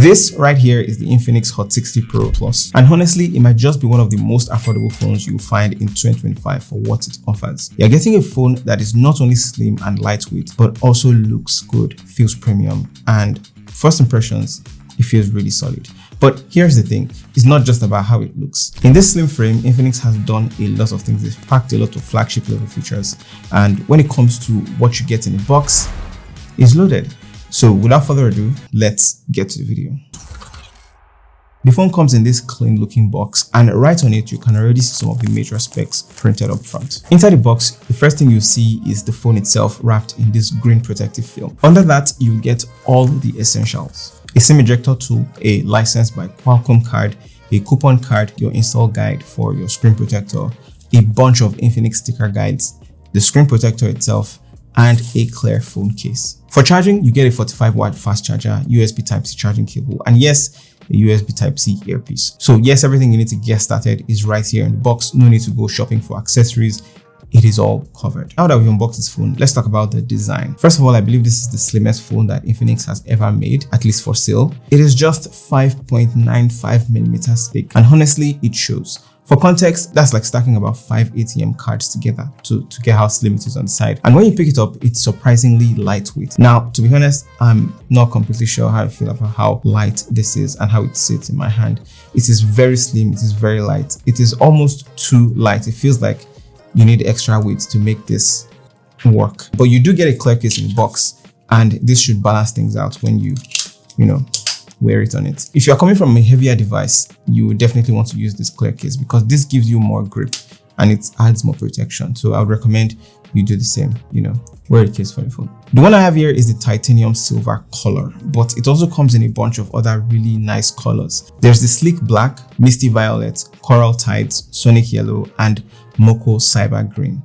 This right here is the Infinix Hot 60 Pro Plus, and honestly, it might just be one of the most affordable phones you'll find in 2025 for what it offers. You're getting a phone that is not only slim and lightweight, but also looks good, feels premium, and first impressions, it feels really solid. But here's the thing, it's not just about how it looks. In this slim frame, Infinix has done a lot of things. They've packed a lot of flagship level features, and when it comes to what you get in the box, it's loaded. So without further ado, let's get to the video. The phone comes in this clean looking box, and right on it you can already see some of the major specs printed up front. Inside the box, the first thing you see is the phone itself wrapped in this green protective film. Under that, you get all the essentials: a SIM ejector tool, a license by Qualcomm card, a coupon card, your install guide for your screen protector, a bunch of Infinix sticker guides, the screen protector itself, and a clear phone case. For charging, you get a 45-watt fast charger, USB Type-C charging cable, and yes, a USB Type-C earpiece. So yes, everything you need to get started is right here in the box. No need to go shopping for accessories. It is all covered. Now that we've unboxed this phone, let's talk about the design. First of all, I believe this is the slimmest phone that Infinix has ever made, at least for sale. It is just 5.95 millimeters thick, and honestly, it shows. For context, that's like stacking about 5 ATM cards together to get how slim it is on the side. And when you pick it up, it's surprisingly lightweight. Now, to be honest, I'm not completely sure how I feel about how light this is and how it sits in my hand. It is very slim, it is very light. It is almost too light. It feels like you need extra weight to make this work. But you do get a clear case in the box, and this should balance things out when you wear it on it. If you're coming from a heavier device, you would definitely want to use this clear case because this gives you more grip and it adds more protection. So I would recommend you do the same, wear a case for the phone. The one I have here is the titanium silver color, but it also comes in a bunch of other really nice colors. There's the sleek black, misty violet, coral tides, sonic yellow, and mocha cyber green.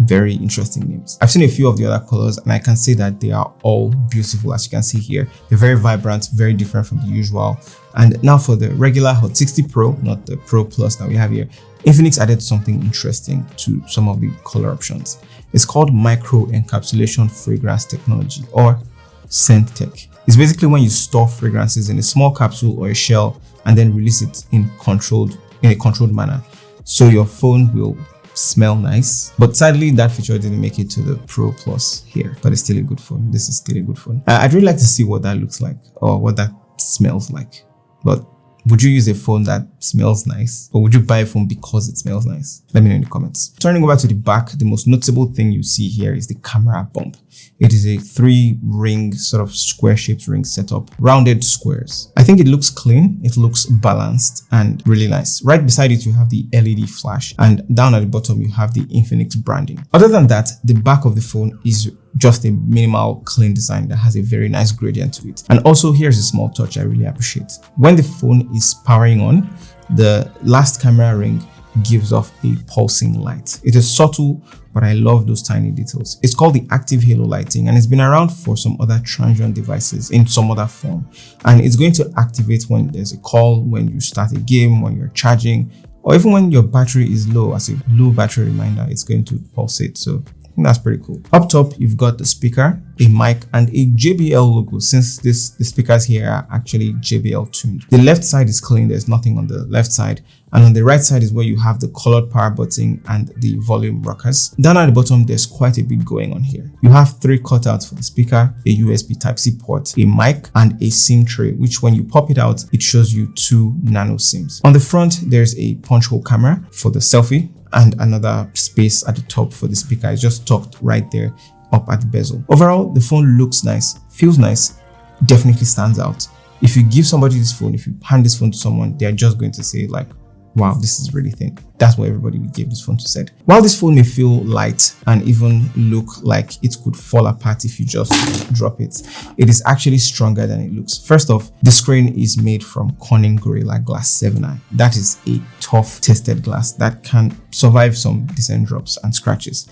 Very interesting names. I've seen a few of the other colors and I can say that they are all beautiful. As you can see here, they're very vibrant, very different from the usual. And now for the regular Hot 60 Pro, not the Pro Plus that we have here, Infinix added something interesting to some of the color options. It's called micro encapsulation fragrance technology, or scent tech. It's basically when you store fragrances in a small capsule or a shell and then release it in a controlled manner, so your phone will smell nice. But sadly, that feature didn't make it to the Pro Plus here, but it's still a good phone. This is still a good phone. I'd really like to see what that looks like or what that smells like. But would you use a phone that smells nice, or would you buy a phone because it smells nice? Let me know in the comments. Turning over to the back, the most noticeable thing you see here is the camera bump. It is a 3-ring sort of square-shaped ring setup, rounded squares. I think it looks clean, it looks balanced and really nice. Right beside it, you have the LED flash, and down at the bottom, you have the Infinix branding. Other than that, the back of the phone is just a minimal, clean design that has a very nice gradient to it. And also, here's a small touch I really appreciate. When the phone is powering on, the last camera ring gives off a pulsing light. It is subtle, but I love those tiny details. It's called the active halo lighting, and it's been around for some other transient devices in some other form. And it's going to activate when there's a call, when you start a game, when you're charging, or even when your battery is low. As a low battery reminder, it's going to pulsate. So I think that's pretty cool. Up top, you've got the speaker, a mic, and a JBL logo, since the speakers here are actually JBL-tuned. The left side is clean, there's nothing on the left side. And on the right side is where you have the colored power button and the volume rockers. Down at the bottom, there's quite a bit going on here. You have 3 cutouts for the speaker, a USB Type-C port, a mic, and a SIM tray, which when you pop it out, it shows you 2 nano SIMs. On the front, there's a punch hole camera for the selfie, and another space at the top for the speaker. It's just tucked right there up at the bezel. Overall, the phone looks nice, feels nice, definitely stands out. If you give somebody this phone, if you hand this phone to someone, they're just going to say like, wow, this is really thin. That's what everybody we gave this phone to said. While this phone may feel light and even look like it could fall apart if you just drop it, it is actually stronger than it looks. First off, the screen is made from Corning Gorilla Glass 7i. That is a tough, tested glass that can survive some decent drops and scratches,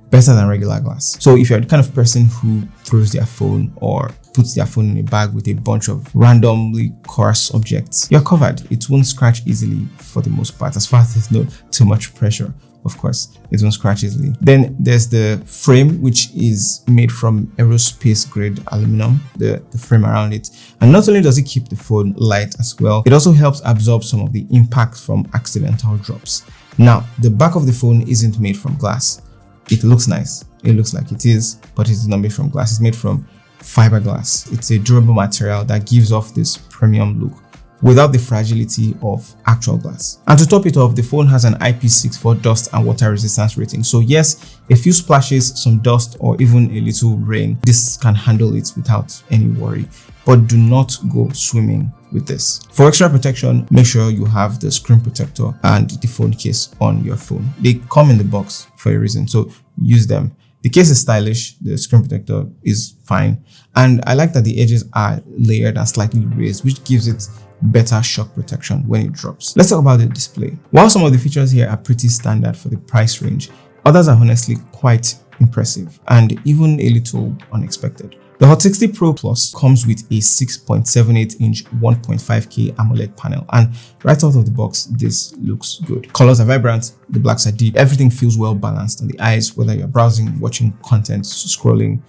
better than regular glass. So if you're the kind of person who throws their phone or puts their phone in a bag with a bunch of randomly coarse objects, you're covered. It won't scratch easily for the most part, as far as there's not too much pressure of course, it won't scratch easily. Then there's the frame, which is made from aerospace grade aluminum, the frame around it. And not only does it keep the phone light as well, it also helps absorb some of the impact from accidental drops. Now, the back of the phone isn't made from glass. It looks nice. It looks like it is, but it's not made from glass. It's made from fiberglass. It's a durable material that gives off this premium look without the fragility of actual glass. And to top it off, the phone has an IP64 dust and water resistance rating. So yes, a few splashes, some dust, or even a little rain, this can handle it without any worry. But do not go swimming with this. For extra protection, make sure you have the screen protector and the phone case on your phone. They come in the box for a reason, so use them. The case is stylish, the screen protector is fine, and I like that the edges are layered and slightly raised, which gives it better shock protection when it drops. Let's talk about the display. While some of the features here are pretty standard for the price range, others are honestly quite impressive and even a little unexpected. The Hot 60 Pro Plus comes with a 6.78-inch 1.5K AMOLED panel, and right out of the box, this looks good. Colors are vibrant, the blacks are deep, everything feels well balanced on the eyes, whether you're browsing, watching content, scrolling,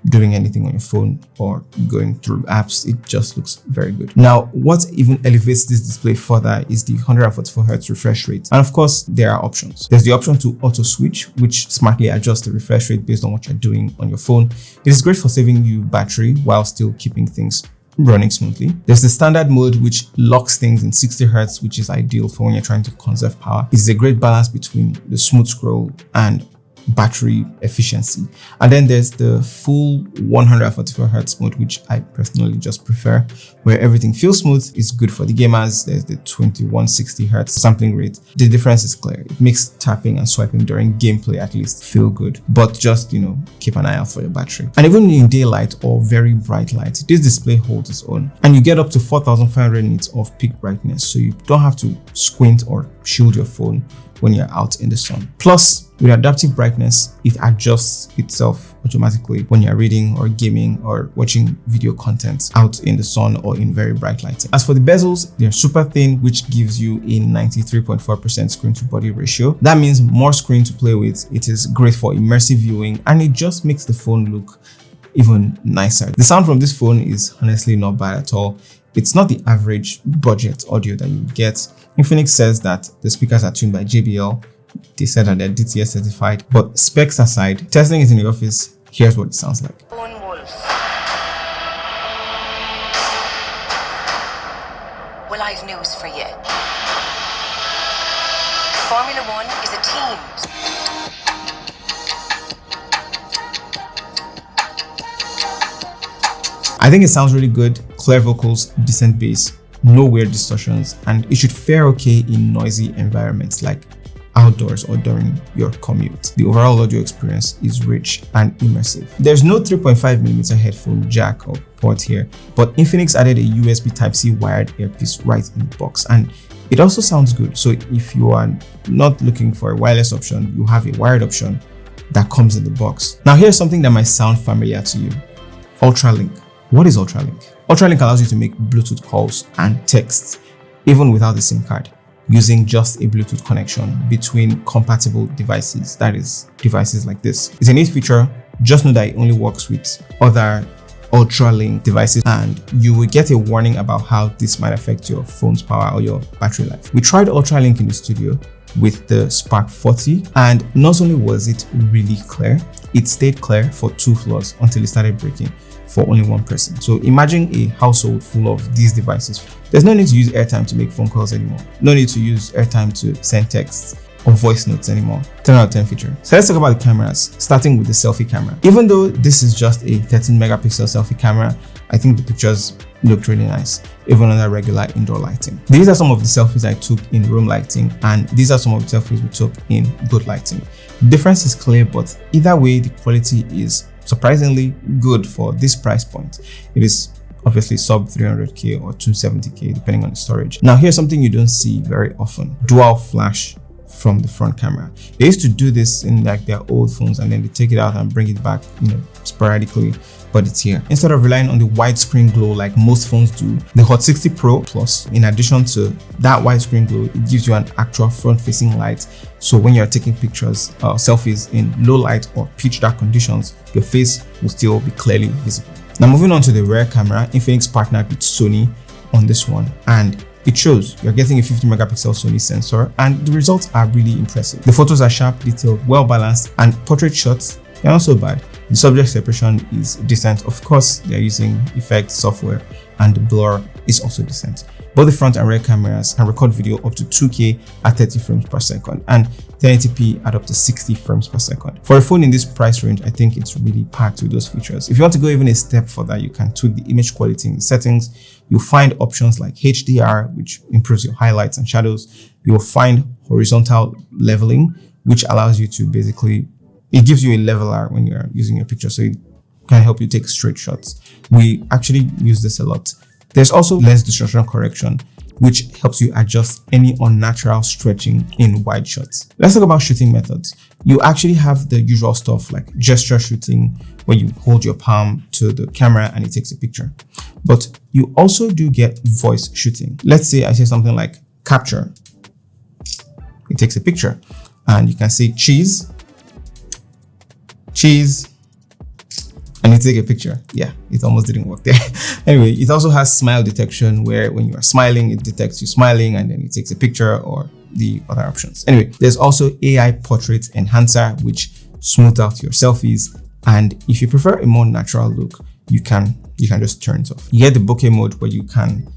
doing anything on your phone, or going through apps. It just looks very good. Now, what even elevates this display further is the 144Hz refresh rate. And of course, there are options. There's the option to auto switch, which smartly adjusts the refresh rate based on what you're doing on your phone. It is great for saving you battery while still keeping things running smoothly. There's the standard mode, which locks things in 60 Hz, which is ideal for when you're trying to conserve power. It's a great balance between the smooth scroll and battery efficiency. And then there's the full 144Hz mode, which I personally just prefer, where everything feels smooth. It's good for the gamers. There's the 2160Hz sampling rate. The difference is clear. It makes tapping and swiping during gameplay at least feel good, but just, keep an eye out for your battery. And even in daylight or very bright light, this display holds its own, and you get up to 4500 nits of peak brightness, so you don't have to squint or shield your phone when you're out in the sun. Plus, with adaptive brightness, it adjusts itself automatically when you're reading or gaming or watching video content out in the sun or in very bright lighting. As for the bezels, they're super thin, which gives you a 93.4% screen to body ratio. That means more screen to play with. It is great for immersive viewing, and it just makes the phone look even nicer. The sound from this phone is honestly not bad at all. It's not the average budget audio that you get. Infinix says that the speakers are tuned by JBL. They said that they're DTS certified, but specs aside, testing it in the office, here's what it sounds like. Well, I've news for you. Formula One is a team. I think it sounds really good. Clear vocals, decent bass, no weird distortions, and it should fare okay in noisy environments like outdoors or during your commute. The overall audio experience is rich and immersive. There's no 3.5mm headphone jack or port here, but Infinix added a USB Type-C wired earpiece right in the box, and it also sounds good. So if you are not looking for a wireless option, you have a wired option that comes in the box. Now here's something that might sound familiar to you. UltraLink. What is UltraLink? UltraLink allows you to make Bluetooth calls and texts even without the SIM card, using just a Bluetooth connection between compatible devices, that is, devices like this. It's a neat feature. Just know that it only works with other UltraLink devices, and you will get a warning about how this might affect your phone's power or your battery life. We tried UltraLink in the studio with the Spark 40, and not only was it really clear, it stayed clear for 2 floors until it started breaking for only one person. So imagine a household full of these devices. There's no need to use airtime to make phone calls anymore. No need to use airtime to send texts or voice notes anymore. 10 out of 10 feature. So let's talk about the cameras, starting with the selfie camera. Even though this is just a 13 megapixel selfie camera, I think the pictures looked really nice, even under regular indoor lighting. These are some of the selfies I took in room lighting, and these are some of the selfies we took in good lighting. The difference is clear, but either way, the quality is surprisingly good for this price point. It is obviously sub 300k or 270k depending on the storage. Now here's something you don't see very often: dual flash from the front camera. They used to do this in like their old phones, and then they take it out and bring it back, sporadically, but it's here. Instead of relying on the widescreen glow like most phones do, the Hot 60 Pro Plus, in addition to that widescreen glow, it gives you an actual front-facing light. So when you're taking pictures, selfies in low light or pitch dark conditions, your face will still be clearly visible. Now moving on to the rear camera, Infinix partnered with Sony on this one, and it shows you're getting a 50 megapixel Sony sensor, and the results are really impressive. The photos are sharp, detailed, well balanced, and portrait shots are not so bad. The subject separation is decent. Of course, they're using effect software, and the blur is also decent. Both the front and rear cameras can record video up to 2K at 30 frames per second and 1080p at up to 60 frames per second. For a phone in this price range, I think it's really packed with those features. If you want to go even a step further, you can tweak the image quality in the settings. You'll find options like HDR, which improves your highlights and shadows. You'll find horizontal leveling, which allows you to basically, it gives you a leveler when you're using your picture, so it can help you take straight shots. We actually use this a lot. There's also lens distortion correction, which helps you adjust any unnatural stretching in wide shots. Let's talk about shooting methods. You actually have the usual stuff like gesture shooting, where you hold your palm to the camera and it takes a picture. But you also do get voice shooting. Let's say I say something like capture. It takes a picture, and you can say cheese, and you take a picture. Yeah, it almost didn't work there. Anyway, it also has smile detection, where when you are smiling, it detects you smiling and then it takes a picture, or the other options. Anyway, there's also AI portrait enhancer, which smooths out your selfies. And if you prefer a more natural look, you can just turn it off. You get the bokeh mode, where you can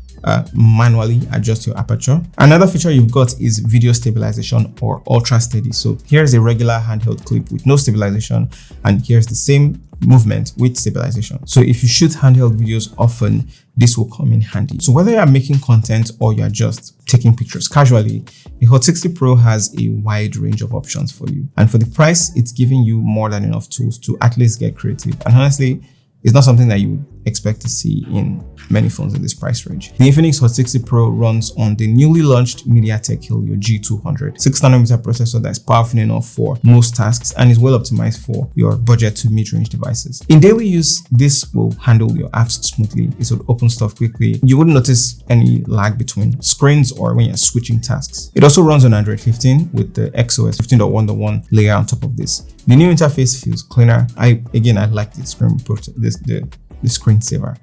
manually adjust your aperture. Another feature you've got is video stabilization, or ultra steady. So here's a regular handheld clip with no stabilization, and here's the same movement with stabilization. So if you shoot handheld videos often, this will come in handy. So whether you're making content or you're just taking pictures casually, the Hot 60 Pro has a wide range of options for you. And for the price, it's giving you more than enough tools to at least get creative. And honestly, it's not something that you would expect to see in many phones in this price range. The Infinix Hot 60 Pro runs on the newly launched MediaTek Helio G200 6nm processor that's powerful enough for most tasks and is well optimized for your budget to mid-range devices. In daily use, this will handle your apps smoothly. It will open stuff quickly. You wouldn't notice any lag between screens or when you're switching tasks. It also runs on Android 15 with the XOS 15.1.1 layer on top of this. The new interface feels cleaner. I like the screensaver.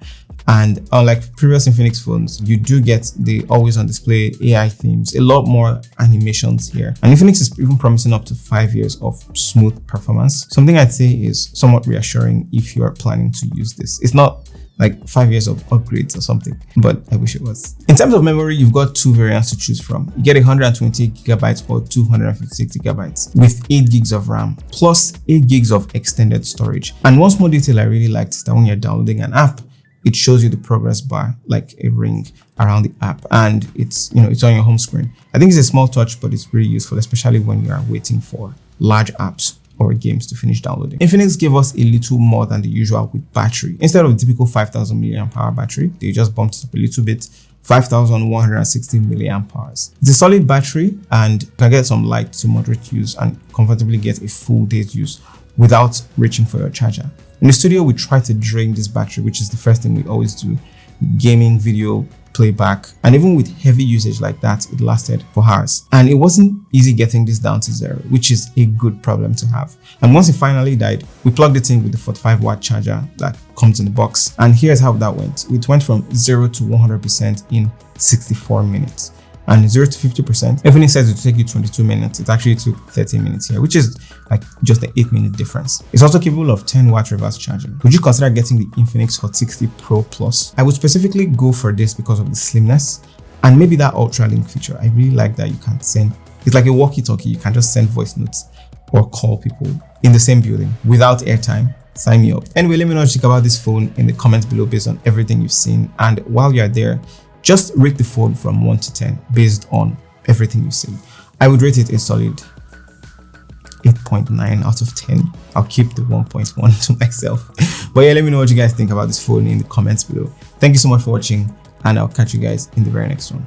And unlike previous Infinix phones, you do get the always on display AI themes, a lot more animations here. And Infinix is even promising up to 5 years of smooth performance. Something I'd say is somewhat reassuring if you are planning to use this. It's not like 5 years of upgrades or something, but I wish it was. In terms of memory, you've got two variants to choose from. You get 128 gigabytes or 256 gigabytes with 8 gigs of RAM plus 8 gigs of extended storage. And one small detail I really liked is that when you're downloading an app, it shows you the progress bar like a ring around the app, and it's it's on your home screen. I think it's a small touch, but it's really useful, especially when you are waiting for large apps or games to finish downloading. Infinix gave us a little more than the usual with battery. Instead of the typical 5000 mAh battery, they just bumped it up a little bit, 5160 mAh. It's a solid battery and you can get some light to moderate use and comfortably get a full day's use without reaching for your charger. In the studio, we try to drain this battery, which is the first thing we always do. Gaming, video, playback, and even with heavy usage like that, it lasted for hours. And it wasn't easy getting this down to zero, which is a good problem to have. And once it finally died, we plugged it in with the 45-watt charger that comes in the box. And here's how that went. It went from 0 to 100% in 64 minutes. And 0 to 50%, Infinix says it will take you 22 minutes. It actually took 30 minutes here, which is like just an 8-minute difference. It's also capable of 10-watt reverse charging. Would you consider getting the Infinix Hot 60 Pro Plus? I would specifically go for this because of the slimness and maybe that UltraLink feature. I really like that you can send, it's like a walkie-talkie. You can just send voice notes or call people in the same building without airtime. Sign me up. Anyway, let me know what you think about this phone in the comments below based on everything you've seen. And while you're there, just rate the phone from 1 to 10 based on everything you've seen. I would rate it a solid 8.9 out of 10. I'll keep the 1.1 to myself. But yeah, let me know what you guys think about this phone in the comments below. Thank you so much for watching, and I'll catch you guys in the very next one.